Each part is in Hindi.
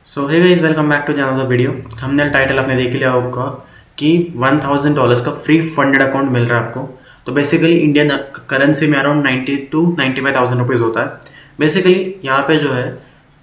So hey guys, welcome back to the another video. Thumbnail title आपने देख लिया होगा कि $1000 का फ्री फंडेड अकाउंट मिल रहा है आपको। तो बेसिकली इंडियन करेंसी में अराउंड 90 to 95,000 रुपीज़ होता है। बेसिकली यहाँ पे जो है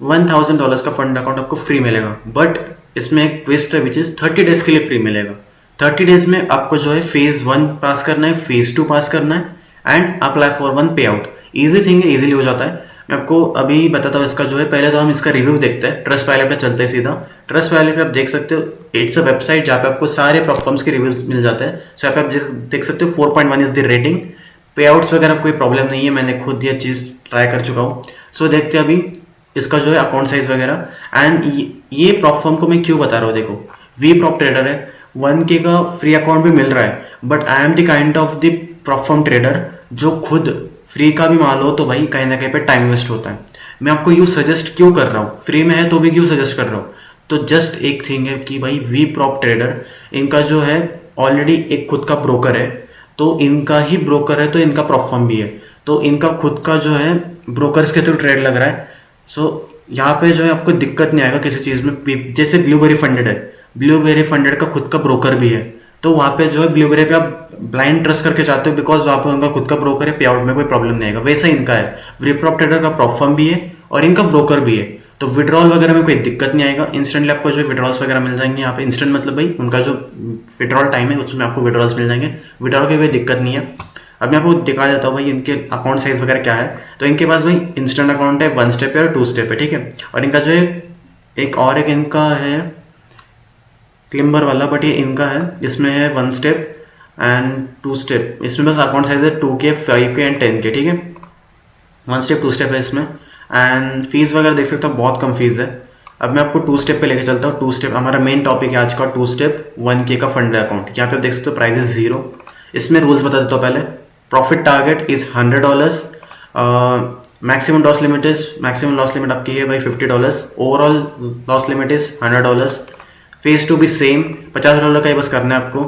$1000 का फंड अकाउंट आपको फ्री मिलेगा, बट इसमें एक ट्विस्ट है विच इज़ 30 डेज के लिए फ्री मिलेगा। 30 डेज में आपको जो है फेज़ 1 पास करना है, फेज़ 2 पास करना है एंड अप्लाई फॉर 1 पे आउट। ईजी थिंग है, ईजिली हो जाता है। मैं आपको अभी बताता हूँ इसका जो है। पहले तो हम इसका रिव्यू देखते हैं। ट्रस्ट वैली पे चलते हैं सीधा। ट्रस्ट वैली पे आप देख सकते हो, इट्स अ वेबसाइट जहाँ पे आपको सारे प्लेटफॉर्म्स के रिव्यूज मिल जाते हैं। सो यहाँ पे आप देख सकते हो 4.1 इज द रेटिंग। पे आउट्स वगैरह कोई प्रॉब्लम नहीं है, मैंने खुद ये चीज़ ट्राई कर चुका हूँ। सो देखते हैं अभी इसका जो है अकाउंट साइज वगैरह। एंड ये प्लेटफॉर्म को मैं क्यों बता रहा हूँ, देखो वी प्रॉप ट्रेडर है, 1K का फ्री अकाउंट भी मिल रहा है, but I am the kind of the platform trader जो खुद फ्री का भी मान लो तो भाई कहीं ना कहीं पे टाइम वेस्ट होता है। मैं आपको यूँ सजेस्ट क्यों कर रहा हूँ, फ्री में है तो भी क्यों सजेस्ट कर रहा हूँ, तो जस्ट एक थिंग है कि भाई वी प्रॉप ट्रेडर इनका जो है ऑलरेडी एक खुद का ब्रोकर है। तो इनका ही ब्रोकर है तो इनका प्लेटफॉर्म भी है, तो इनका खुद का जो है ब्रोकर्स के थ्रू ट्रेड लग रहा है। सो यहाँ पे जो है आपको दिक्कत नहीं आएगा किसी चीज़ में। जैसे ब्लूबेरी फंडेड है, ब्लूबेरी फंडेड का खुद का ब्रोकर भी है, तो वहाँ पे जो है ब्लूबेरी पे आप ब्लाइंड ट्रस्ट करके चाहते हो बिकॉज वहाँ पे उनका खुद का ब्रोकर है, पे आउट में कोई प्रॉब्लम नहीं आएगा। वैसा इनका है, विप्रॉप ट्रेडर का प्लेटफॉर्म भी है और इनका ब्रोकर भी है, तो विड्रॉल वगैरह में कोई दिक्कत नहीं आएगा। इंस्टेंटली आपको जो विड्रॉल्स वगैरह मिल जाएंगे यहाँ पे। इंस्टेंट मतलब भाई उनका जो विड्रॉल टाइम है उसमें आपको विड्रॉल्स मिल जाएंगे। विड्रॉल की कोई दिक्कत नहीं है। अब मैं आपको दिखा देता हूँ भाई इनके अकाउंट साइज वगैरह क्या है। तो इनके पास भाई इंस्टेंट अकाउंट है, 1 स्टेप है और 2 स्टेप है, ठीक है। और इनका जो है एक इनका है क्लिम्बर वाला, बट ये इनका है, इसमें है 1 स्टेप एंड 2 स्टेप। इसमें बस अकाउंट साइज है 2K, 5K एंड 10K, ठीक है। 1 स्टेप 2 स्टेप है इसमें। एंड फीस वगैरह देख सकते हो, बहुत कम फीस है। अब मैं आपको 2 स्टेप पे लेके चलता हूँ। 2 स्टेप हमारा मेन टॉपिक है आज का। 2 स्टेप 1K का फंड अकाउंट। यहाँ पे आप देख सकते हो प्राइस इज 0। इसमें रूल्स बता देता हूँ पहले। Profit target is $100। Maximum loss limit आपकी है भाई $50। Overall loss limit is $100। Phase 2 भी सेम, $50 का ही बस करना है आपको।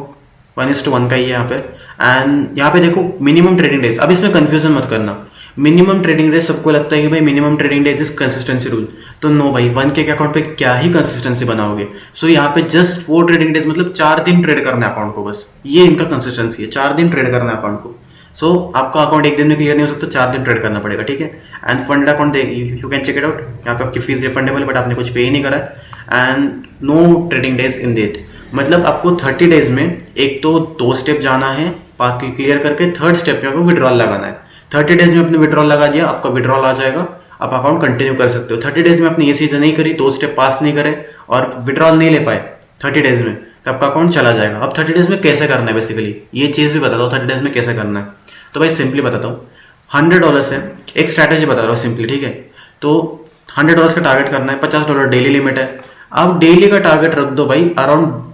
1:1 का ही है यहाँ पे। एंड यहाँ पे देखो मिनिमम ट्रेडिंग डेज। अब इसमें कंफ्यूजन मत करना। मिनिमम ट्रेडिंग डेज सबको लगता है कि भाई minimum trading days is consistency rule, तो नो भाई, 1K के अकाउंट पे क्या ही कंसिस्टेंसी बनाओगे। सो यहाँ पे जस्ट 4 ट्रेडिंग डेज मतलब 4 दिन ट्रेड करना है अकाउंट को, बस ये इनका कंसिस्टेंसी है। 4 दिन ट्रेड करना है अकाउंट को। सो आपका अकाउंट एक दिन में क्लियर नहीं हो सकता, 4 दिन ट्रेड करना पड़ेगा, ठीक है। And fund account you can check it out. यहाँ पे आपकी फीस रिफंडेबल है, बट आपने कुछ पे ही नहीं करा है। And no trading days in date, मतलब आपको 30 डेज में एक तो 2 स्टेप जाना है, बाकी क्लियर करके 3rd स्टेप में आपको विड्रॉल लगाना है। 30 डेज में आपने विड्रॉल लगा दिया, आपका विड्रॉल आ जाएगा, आप अकाउंट कंटिन्यू कर सकते हो। 30 डेज में आपने ये चीज़ें नहीं करी, 2 स्टेप पास नहीं करे और विड्रॉल नहीं ले पाए 30 डेज में, तो आपका अकाउंट चला जाएगा। अब 30 डेज में कैसे करना है, बेसिकली ये चीज़ भी बताता हूँ 30 डेज में कैसे करना है। तो भाई सिंपली बताता हूँ, $100 है। एक स्ट्रैटेजी बता रहा हूँ सिंपली, ठीक है। तो $100 का टारगेट करना है, $50 डेली लिमिट है। अब डेली का टारगेट रख दो भाई अराउंड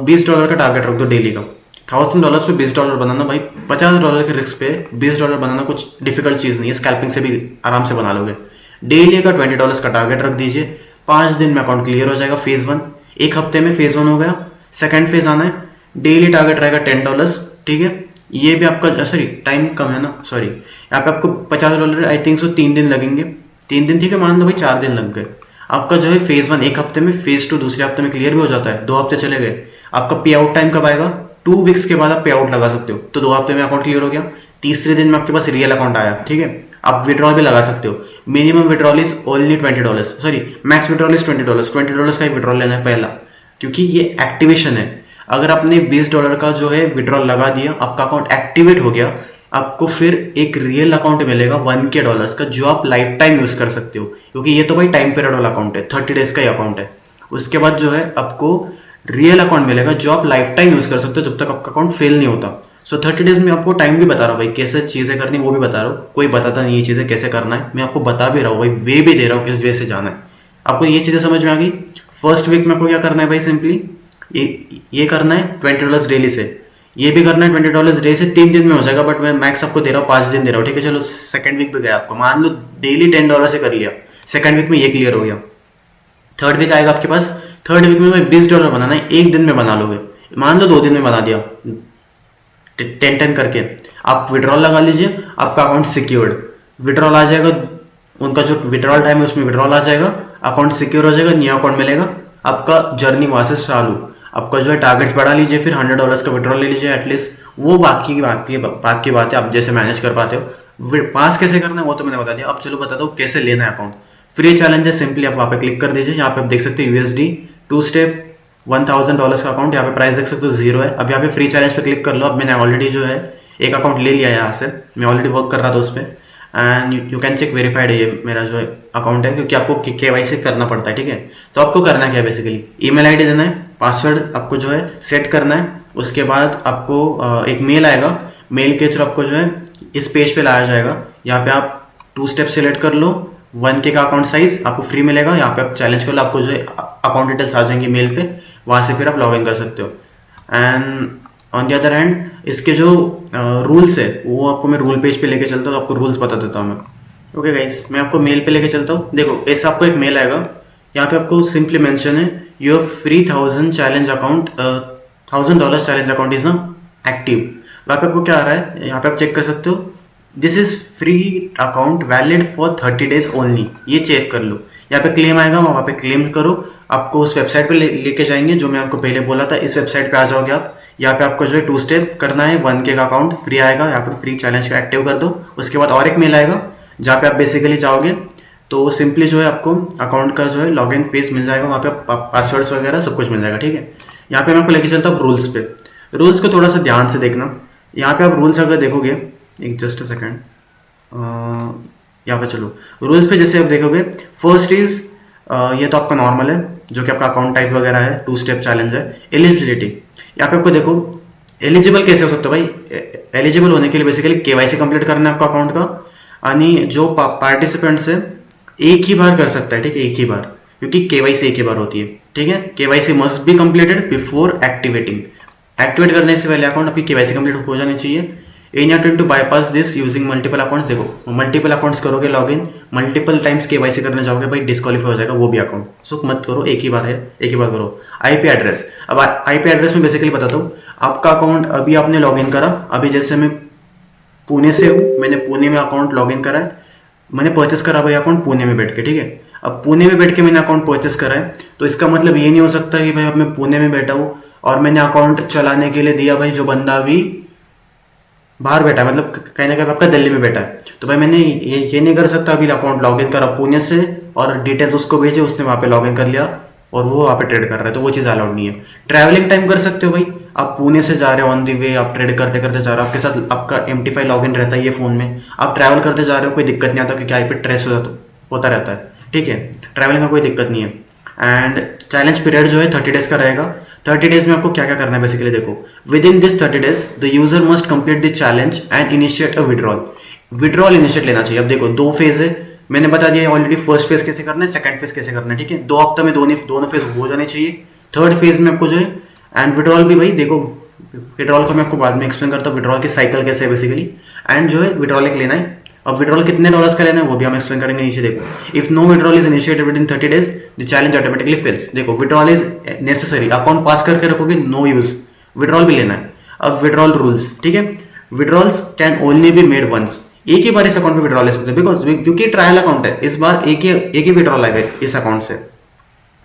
$20 का टारगेट रख दो डेली का। $1000 पे $20 बनाना भाई, $50 के रिस्क पे $20 बनाना कुछ डिफिकल्ट चीज़ नहीं है, स्कैल्पिंग से भी आराम से बना लोगे। डेली का $20 का टारगेट रख दीजिए। 5 दिन में अकाउंट क्लियर हो जाएगा। फेज़ 1 एक हफ्ते में फेज़ 1 हो गया। सेकंड फेज आना है, डेली टारगेट रहेगा $10, ठीक है। ये भी आपका सॉरी टाइम कम है ना, सॉरी यहाँ पे आपको $50 आई थिंक सो 3 दिन लगेंगे। 3 दिन ठीक है, मान लो भाई 4 दिन लग गए। आपका जो है फेज़ 1 एक हफ्ते में, फेज़ 2 दूसरे हफ्ते में क्लियर भी हो जाता है। 2 हफ्ते चले गए। आपका पे आउट टाइम कब आएगा, 2 वीक्स के बाद आप पे आउट लगा सकते हो, तो 2 हफ्ते में अकाउंट क्लियर हो गया। तीसरे दिन में आपके पास रियल अकाउंट आया, ठीक है। आप विड्रॉल भी लगा सकते हो। Minimum withdrawal is only $20, sorry max withdrawal is $20। $20 का ही विड्रॉल लेना है पहला, क्योंकि ये एक्टिवेशन है। अगर आपने $20 का जो है विड्रॉल लगा दिया, आपका अकाउंट एक्टिवेट हो गया, आपको फिर एक रियल अकाउंट मिलेगा $1K का, जो आप लाइफ टाइम यूज कर सकते हो, क्योंकि ये तो भाई टाइम पीरियड वाला अकाउंट है, 30 डेज का ही अकाउंट है। उसके बाद जो है आपको रियल अकाउंट मिलेगा जो आप लाइफ टाइम यूज कर सकते हो, जब तक आपका अकाउंट फेल नहीं होता। सो 30 डेज में आपको टाइम भी बता रहा हूँ भाई, कैसे चीज़ें करनी वो भी बता रहा हूँ। कोई बताता नहीं ये चीज़ें कैसे करना है, मैं आपको बता भी रहा हूँ भाई, वे भी दे रहा हूँ किस वे से जाना है। आपको ये चीज़ें समझ में आ गई। फर्स्ट वीक में आपको क्या करना है भाई, सिंपली ये करना है $20 डेली से। ये भी करना है $20 डेली से। 3 दिन में हो जाएगा, बट मैं मैक्स आपको दे रहा हूँ 5 दिन दे रहा हूँ, ठीक है। चलो सेकंड वीक भी गया आपको, मान लो डेली $10 से कर लिया, सेकंड वीक में ये क्लियर हो गया। थर्ड वीक आएगा आपके पास। थर्ड वीक में मैं $20 बनाना है, एक दिन में बना लोगे। मान लो 2 दिन में बना दिया, 10 करके आप विड्रॉल लगा लीजिए, आपका अकाउंट सिक्योर्ड। विड्रॉल आ जाएगा, उनका जो विड्रॉल टाइम है उसमें विड्रॉल आ जाएगा, अकाउंट सिक्योर हो जाएगा, न्यू अकाउंट मिलेगा, आपका जर्नी वहाँ से चालू। आपका जो है टारगेट्स बढ़ा लीजिए, फिर $100 का विड्रॉल ले लीजिए एटलीस्ट। वो बाकी बात है, आप जैसे मैनेज कर पाते हो। पास कैसे करना है वो तो मैंने बता दिया। अब चलो बताता हूँ कैसे लेना है अकाउंट। फ्री चैलेंज है, सिंपली आप वहाँ पे क्लिक कर दीजिए। यहाँ पे आप देख सकते हो USD 2 स्टेप $1000 का अकाउंट। यहाँ पे प्राइस देख सकते हो 0 है। अब यहाँ पे फ्री चैलेंज पे क्लिक कर लो। अब मैंने ऑलरेडी जो है एक अकाउंट ले लिया है यहाँ से, मैं ऑलरेडी वर्क कर रहा था उस पर। And you can check verified है ये मेरा जो अकाउंट है, क्योंकि आपको KYC करना पड़ता है, ठीक है। तो आपको करना क्या है, बेसिकली ईमेल आईडी देना है, पासवर्ड आपको जो है सेट करना है। उसके बाद आपको एक मेल आएगा, मेल के थ्रू आपको जो है इस पेज पे लाया जाएगा। यहाँ पे आप 2 स्टेप सेलेक्ट कर लो, 1K का अकाउंट साइज आपको फ्री मिलेगा। यहाँ पे आप चैलेंज कर लो, आपको जो है अकाउंट डिटेल्स आ जाएंगी मेल पे, वहाँ से फिर आप लॉग इन कर सकते हो। And on the other hand इसके जो रूल्स है वो आपको मैं रूल पेज पे लेके चलता हूँ, तो आपको रूल्स बता देता हूँ मैं। ओके गाइस, मैं आपको मेल पे लेके चलता हूँ। देखो ऐसा आपको एक मेल आएगा, यहाँ पे आपको सिंपली मेंशन है your free 1000 challenge account, $1000 challenge account is ना एक्टिव। वहाँ पे आपको क्या आ रहा है, यहाँ पे आप चेक कर सकते हो, this is free account valid for 30 days only. ये चेक कर लो। यहाँ पे क्लेम आएगा, वहाँ पे क्लेम करो। आपको उस वेबसाइट पे लेके जाएंगे जो मैं आपको पहले बोला था। इस वेबसाइट पे आ जाओगे आप। यहाँ पे आपको जो है 2 स्टेप करना है, 1K का अकाउंट फ्री आएगा। यहाँ पे फ्री चैलेंज का एक्टिव कर दो। उसके बाद और एक मेल आएगा जहाँ पे आप बेसिकली जाओगे तो सिंपली जो है आपको अकाउंट का जो है लॉगिन फेस मिल जाएगा। वहाँ पे पासवर्ड्स वगैरह सब कुछ मिल जाएगा, ठीक है। यहाँ पे मैं आपको लेके चलता हूँ रूल्स पे। रूल्स को थोड़ा सा ध्यान से देखना। यहाँ पे आप रूल्स अगर देखोगे, एक जस्ट अ सेकेंड, यहाँ पे चलो रूल्स पे जैसे आप देखोगे, फर्स्ट इज ये तो आपका नॉर्मल है जो कि आपका अकाउंट टाइप वगैरह है, 2 स्टेप चैलेंज है। एलिजिबिलिटी, यहाँ पे आपको देखो एलिजिबल कैसे हो सकते हो भाई। एलिजिबल होने के लिए बेसिकली KYC कंप्लीट करना है आपका अकाउंट का। यानी जो पार्टिसिपेंट्स है एक ही बार कर सकता है, ठीक है, एक ही बार, क्योंकि KYC एक ही बार होती है, ठीक है। KYC must be completed before activating. Activate करने से पहले अकाउंट आपकी KYC कंप्लीट हो जानी चाहिए। In your turn to bypass this using multiple accounts. देखो मल्टीपल अकाउंट्स करोगे लॉगिन, मल्टीपल टाइम्स KYC करने जाओगे भाई, डिस्क्वालीफाई हो जाएगा वो भी अकाउंट। सो मत करो, एक ही बार है, एक ही बार करो। IP एड्रेस, अब IP एड्रेस में बेसिकली बताता हूँ। आपका अकाउंट अभी आपने लॉगिन करा, अभी जैसे मैं पुणे से हूँ, मैंने पुणे में अकाउंट लॉगिन करा है, मैंने परचेस करा भाई अकाउंट पुणे में बैठ के, ठीक है। अब पुणे में बैठ के मैंने अकाउंट परचेस करा है, तो इसका मतलब ये नहीं हो सकता कि भाई अब मैं पुणे में बैठा हूँ और मैंने अकाउंट चलाने के लिए दिया भाई जो बंदा अभी बाहर बैठा है, मतलब कहीं ना कहीं आपका दिल्ली में बैठा है, तो भाई मैंने ये नहीं कर सकता अभी अकाउंट लॉगिन करा पुणे से और डिटेल्स उसको भेजे, उसने वहाँ पे लॉगिन कर लिया और वो वहाँ पे ट्रेड कर रहा है, तो वो चीज़ अलाउड नहीं है। ट्रैवलिंग टाइम कर सकते हो भाई, आप पुणे से जा रहे हो ऑन दी वे, आप ट्रेड करते करते जा रहे हो, आपके साथ आपका MT5 लॉगिन रहता है ये फ़ोन में, आप ट्रैवल करते जा रहे हो, कोई दिक्कत नहीं आता क्योंकि IP ट्रेस होता रहता है, ठीक है। ट्रैवलिंग का कोई दिक्कत नहीं है। एंड चैलेंज पीरियड जो है 30 days का रहेगा। 30 days में आपको क्या क्या करना है बेसिकली देखो, with in this 30 days the user must complete the challenge and initiate a withdrawal. Withdrawal initiate लेना चाहिए। अब देखो 2 फेज है, मैंने बता दिया ऑलरेडी, फर्स्ट फेज कैसे करना है, सेकंड फेज कैसे करना है, ठीक है। 2 हफ्ते में दोनों फेज हो जाने चाहिए। थर्ड फेज में आपको जो है एंड विड्रॉल भी भाई देखो, विड्रॉल को मैं आपको बाद में एक्सप्लेन करता हूँ, विड्रॉल की साइकिल कैसे है बेसिकली। एंड जो है विड्रॉल एक लेना है। अब विड्रॉल कितने डॉलर्स का लेना है वो भी हम एक्सप्लेन करेंगे नीचे। देखो if no withdrawal is initiated within 30 days the challenge automatically fails. देखो withdrawal is necessary, account pass करके रखोगे नो यूज, विड्रॉल भी लेना है। अब विड्रॉल रूल्स, ठीक है, withdrawals can only be made once. एक ही बार इस अकाउंट में विड्रॉल ले सकते हैं, बिकॉज क्योंकि ट्रायल अकाउंट है, इस बार एक ही विड्रॉल आएगा इस अकाउंट से।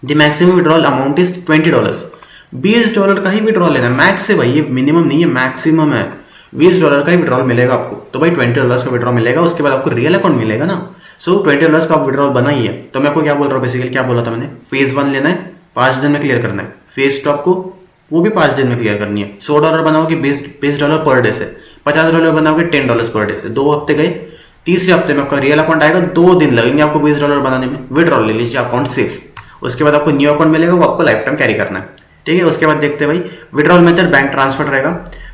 The maximum withdrawal amount is $20। $20 का ही विड्रॉल लेना है, मैक्स है भाई, ये मिनिमम नहीं है, मैक्सिमम है। $20 का ही विड्रॉल मिलेगा आपको, तो भाई $20 का विड्रॉल मिलेगा, उसके बाद आपको रियल अकाउंट मिलेगा ना। सो $20 का आप विड्रॉल बनाइए। तो मैं आपको क्या बोल रहा हूँ बेसिकली, क्या बोला था मैंने, फेज 1 लेना है, 5 दिन में क्लियर करना है। फेज 2 आपको वो भी 5 दिन में क्लियर करनी है। $100 बनाओगे $20 पर डे से, $50 बनाओगे $10 पर डे से। 2 हफ्ते गए, तीसरे हफ्ते में आपका रियल अकाउंट आएगा, 2 दिन लगेंगे आपको $20 बनाने में। विड्रॉल ले लीजिए, अकाउंट सेफ। उसके बाद आपको न्यू अकाउंट मिलेगा, वो आपको लाइफ टाइम कैरी करना है, ठीक है। उसके बाद देखते हैं भाई विड्रॉल मेथड बैंक ट्रांसफर रहेगा।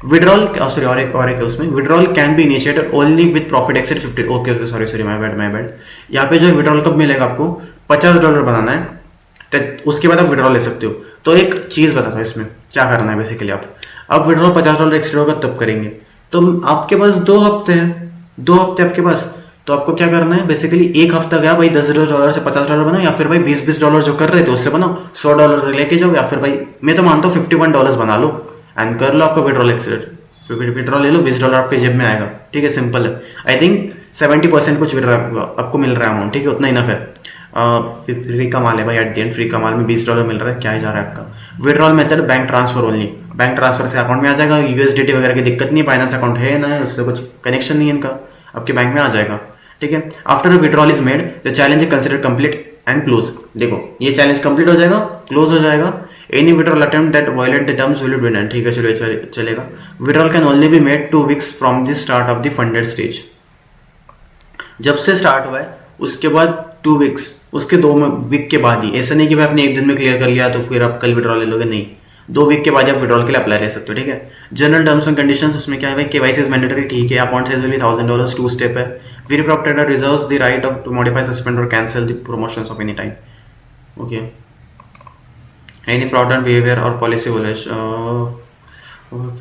विड्रॉल सॉरी और एक उसमें withdrawal can be initiated only with profit accessed 50। Okay sorry my bad. यहाँ पे जो विड्रॉल कब मिलेगा आपको, $50 बनाना है, तो उसके बाद आप विड्रॉल ले सकते हो। तो एक चीज़ बताता हूँ इसमें क्या करना है बेसिकली। आप अब विड्रॉल $50 एक्सेड होगा तब करेंगे, तो आपके पास 2 हफ्ते हैं, 2 हफ्ते आपके पास, तो आपको क्या करना है बेसिकली, एक हफ्ता गया भाई $10 से $50 बनाओ, या फिर भाई $20 जो कर रहे थे उससे बनाओ, $100 लेके जाओ, या फिर भाई मैं तो मानता हूँ $51 बना लो एंड कर लो आपका विड्रॉल एक्सेड। विड्रॉल ले लो, $20 आपके जेब में आएगा, ठीक है, सिंपल है। आई थिंक 70% कुछ विड्रॉल आपको मिल रहा है अमाउंट, ठीक है, उतना इनफ है। फ्री का माल है भाई, एट द एंड फ्री का माल में $20 मिल रहा है, क्या ही जा रहा है आपका। Withdrawal method bank transfer only, bank transfer से अकाउंट में आ जाएगा, यूएसडीटी वगैरह की दिक्कत नहीं है, बाइनेंस अकाउंट है ना, उससे कुछ कनेक्शन नहीं है इनका, आपके बैंक में आ जाएगा, ठीक है। After withdrawal is made the challenge is consider complete and close. देखो ये चैलेंज कंप्लीट हो जाएगा, क्लोज हो जाएगा। Any withdrawal attempt that violate the terms will be denied, ठीक है चलो चलेगा। Withdrawal can only be made 2 weeks from the start of the funded stage, जब से स्टार्ट हुआ है उसके बाद 2 वीक्स, उसके 2 वीक के बाद ही, ऐसा नहीं कि भाई आपने एक दिन में क्लियर कर लिया तो फिर आप कल विड्रॉल ले लोगे, नहीं, 2 वीक के बाद आप विड्रॉल के लिए अप्लाई ले सकते हो, ठीक है। जनरल टर्म्स एंड कंडीशंस इसमें क्या है भाई, केवाईसी इज मैंडेटरी, ठीक है। अकाउंट साइज विल $1000, 2 स्टेप है। Very proper reserves the right of to modify, suspend or cancel the promotions of any time, okay. Any fraudulent behaviour or policy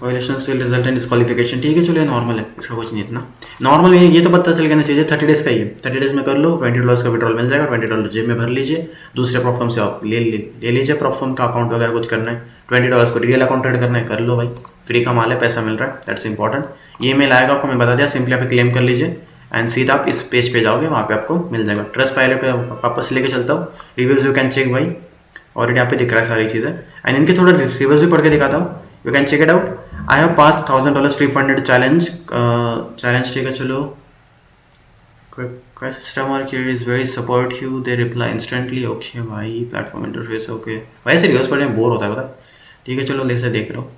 violations will result in disqualification, ठीक है चलो ये नॉर्मल है, इसका कुछ नहीं इतना नॉर्मल है, ये तो पता चल जाना चाहिए। 30 डेज का ही है, 30 डेज में कर लो, $20 का विड्रॉल मिल जाएगा, $20 जेब में भर लीजिए, दूसरे प्लेटफॉर्म से आप ले लीजिए, प्लेटफॉर्म का अकाउंट वगैरह कुछ करना है, $20 को रियल अकाउंट ट्रेड करना है, कर लो भाई, फ्री का माल है, पैसा मिल रहा है, दैट्स इंपॉर्टेंट। ये मेल आएगा आपको, मैं बता दिया, सिंपली आप क्लेम कर लीजिए एंड सीधा आप इस पेज पे जाओगे, वहाँ पे आपको मिल जाएगा। ट्रस्ट पायलट पे वापस लेके चलता हूँ, रिव्यूज यू कैन चेक भाई, ऑलरेडी यहाँ पे दिख रहा है सारी चीज़ें, एंड इनके थोड़ा रिव्यूज भी पढ़ के दिखाता हूँ, you can check it out. I have pass $1000 free funded challenge, ठीक है चलो। Customer care is very support you, they reply instantly, okay भाई। प्लेटफॉर्म इंटरफेस ओके, वैसे रिव्यूज पढ़ने में बोर होता है पता, ठीक है चलो जैसे देख रहा हूँ।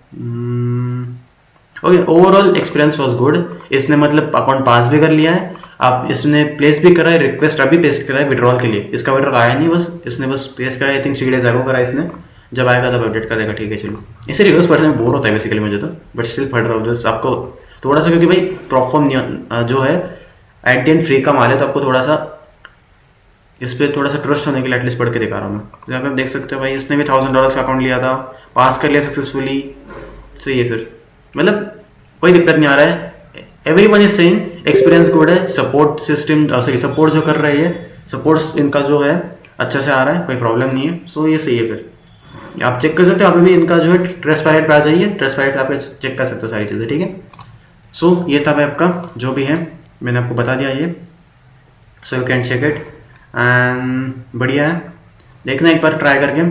Okay, overall experience was good, इसने मतलब अकाउंट पास भी कर लिया है, आप इसने प्लेस भी करा है, रिक्वेस्ट अभी पेस्ट करा है विड्रॉल के लिए, इसका विड्रॉल आया नहीं, बस इसने बस पेस्ट करा, आई थिंक 3 डेज आगो करा इसने, जब आएगा तब अपडेट कर देगा, ठीक है चलो। इसे रिव्यूज पढ़ने में बोर होता है बेसिकली मुझे तो, बट स्टिल पढ़ रहा हूँ जस्ट आपको थोड़ा सा, क्योंकि भाई प्रोफॉर्म जो है एट द एंड फ्री का माल है, तो आपको थोड़ा सा इस पर थोड़ा सा ट्रस्ट होने के लिए एटलीस्ट पढ़ के दिखा रहा हूँ मैं। यहाँ पे आप देख सकते हो भाई, इसने भी $1000 का अकाउंट लिया था, पास कर लिया सक्सेसफुली, सही है फिर, मतलब कोई दिक्कत नहीं आ रहा है। Everyone is saying experience good है, सपोर्ट सिस्टम सॉरी सपोर्ट जो कर रही है, सपोर्ट इनका जो है अच्छा से आ रहा है, कोई प्रॉब्लम नहीं है, सो ये सही है। फिर आप चेक कर सकते हो, अभी भी इनका जो है ट्रस्ट पायलट पे आ जाइए, ट्रस्ट पायलट पे आप चेक कर सकते हो सारी चीज़ें, ठीक है। सो ये था भाई आपका जो भी है, मैंने आपको बता दिया ये, so you can check it and बढ़िया है, देखना एक बार ट्राई करके।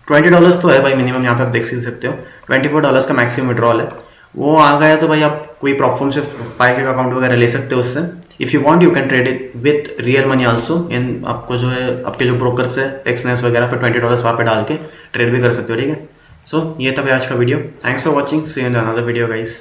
$20 तो है भाई मिनिमम, यहाँ पे आप देख सकते हो, $24 का मैक्सिमम विड्रॉल है, वो आ गया तो भाई आप कोई प्लेटफॉर्म से 5K का अकाउंट वगैरह ले सकते हो उससे। If you want you can trade it with real money also, इन आपको जो है आपके जो ब्रोकर्स है एक्सनेस वगैरह पे $20 वहाँ पे डाल के ट्रेड भी कर सकते हो, ठीक है। सो ये था भाई आज का video, thanks for watching, see you in another video guys.